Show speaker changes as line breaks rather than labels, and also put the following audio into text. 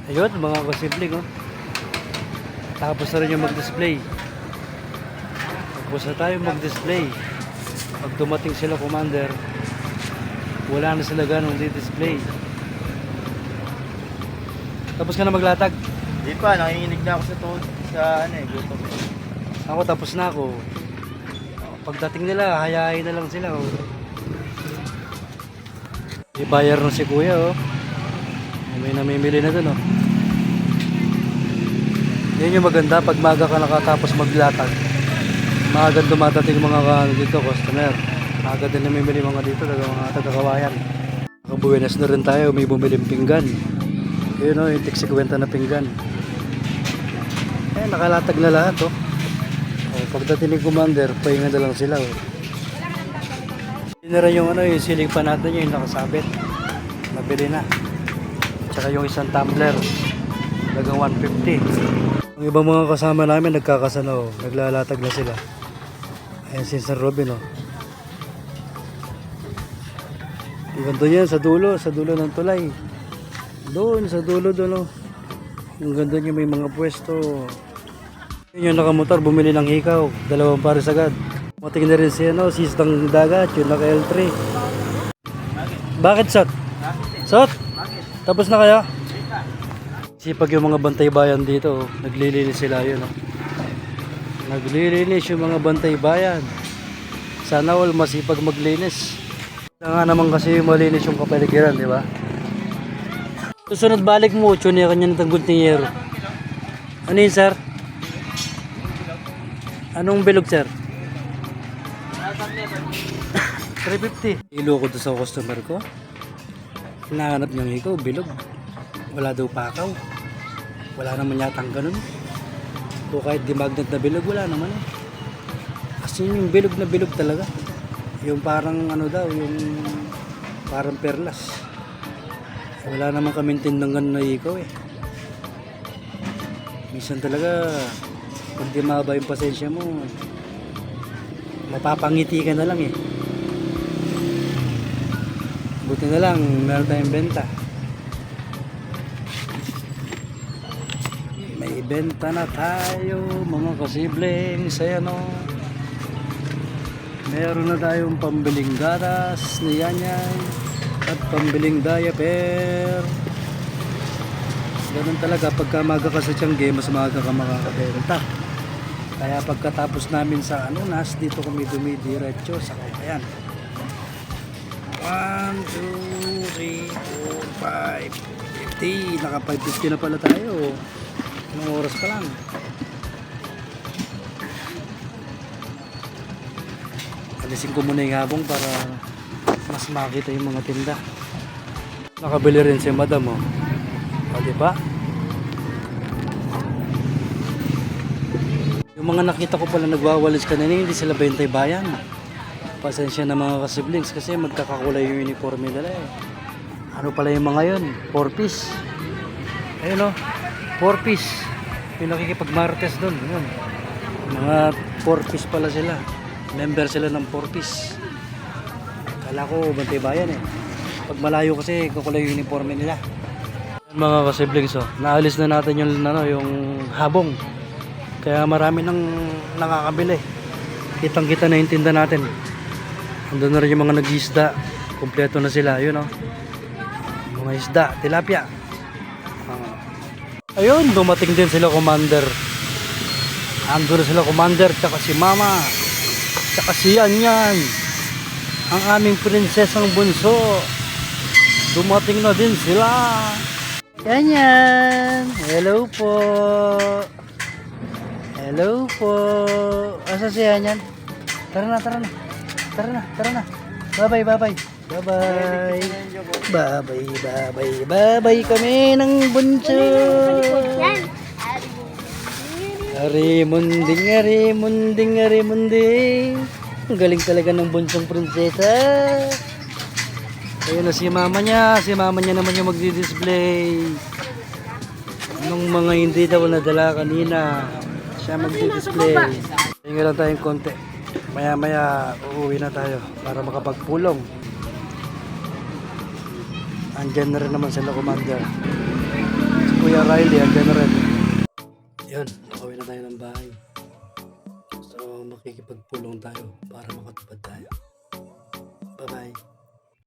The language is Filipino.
Ayun, mga kasibling, oh. Tapos na rin yung mag-display. Tapos na tayo mag-display. Pag dumating sila, commander, wala na sila ganong di-display. Tapos ka na maglatag?
Di pa, nakikinig na ako sa to, sa ano eh, gutom.
Ako, tapos na ako. Pagdating nila, hayain na lang sila, oh. Ibayar na si kuya, oh. May namimili na dun, oh. Yan yung maganda pag maga ka nakatapos maglatag. Maaga dumadating mga dito, customer. Maaga din namimili mga dito, mga taga-kawayan. Nakabuenas na rin tayo, may bumiling pinggan. Yun, oh, yung tig 50 na pinggan. Eh, nakalatag na lahat, oh. Oh, pagdating ni commander, pahinga na lang sila, oh. Yun na rin yung, yung ceiling fan natin, yung nakasabit. Nabili na. Tsaka yung isang tumbler, hanggang 150. Ang ibang mga kasama namin nagkakasano, naglalatag na sila. Ayan si San Robin, oh. Ang ganda yan sa dulo ng tulay. Doon sa dulo doon, oh. Ang ganda niya, may mga pwesto. Yun yung nakamotor, bumili ng hikaw, 2 pares agad. Mating na rin siya, no, sistang dagat, yung naka L3. Bakit, Sot? Sot? Tapos na kaya? Sipag yung mga bantay bayan dito, oh. Naglilinis sila yun, oh. Naglilinis yung mga bantay bayan. Sana all masipag maglinis. Kaya nga naman kasi malinis yung kapaligiran, di ba? Susunod balik mo, tune niya kanya ng guntingero. Ano yun, sir? Anong bilog, sir? 350. Ilo ko doon sa customer ko. Hinahanap niyang ikaw, bilog. Wala daw pakaw. Wala naman yatang ganun. O kahit di magnet na bilog, wala naman eh. Kasi yung bilog na bilog talaga. Yung parang ano daw, yung parang perlas. Wala naman kaming tindang ganun na ikaw eh. Minsan talaga, pag di mahaba yung pasensya mo, mapapangiti ka na lang eh. Buti na lang, meron tayong benta. May benta na tayo, mga kasibling, saya no. Meron na tayong pambiling gatas ni Yanyay at pambiling diaper. Ganun talaga, pagka maga ka sa Tiangge, mas maga ka makakabenta. Kaya pagkatapos namin sa Anunas, dito kami dumidiretso sa Kawayan. 1, 2, 3, 4, 5, 50. Naka 550 na pala tayo. Anong oras pa lang? Alisin ko muna yung habong para mas makita yung mga tinda. Nakabili rin si madam, oh. O, diba? Yung mga nakita ko pala nagwawalis kanina, hindi sila bentay bayan. Pasensya na mga kasiblings kasi magkakakulay yung uniforme nila eh. Ano pala yung mga yun? 4-piece. Ayun, oh. 4-piece. Yung nakikipag-martes doon. Yun. Mga 4-piece pala sila. Member sila ng 4-piece. Kala ko bantay bayan eh. Pag malayo kasi kukulay yung uniforme nila. Mga kasiblings, oh, naalis na natin yung, yung habong. Kaya marami nang nakakabili. Kitang-kita na yung tinda natin. Andun na rin yung mga nag-isda. Kompleto na sila. Yun, oh. Mga isda, tilapia. Ayun, dumating din sila, commander. Andun na sila, commander, tsaka si mama. Tsaka si Yanyan. Ang aming prinsesang bunso. Dumating na din sila. Yanyan. Hello po. Hello po. Asa si Yanyan? Tara na, tara na. Tara na, tara na. Bye-bye, bye-bye. Bye-bye. Bye-bye, bye-bye. Bye-bye kami ng bunso. Arimunding, arimunding, arimunding. Ang galing talaga ng bunsong prinsesa. Ayun na si mama niya. Si mama niya naman yung magdi-display. Nung mga hindi daw nadala kanina, siya magdi-display. Tingnan lang tayong konti. Maya-maya uuwi na tayo para makapagpulong. Andyan na rin naman sila, commander. Si Kuya Riley, andyan na rin. Yun, nakawin na tayo ng bahay. So, makikipagpulong tayo para makatupad tayo. Bye-bye.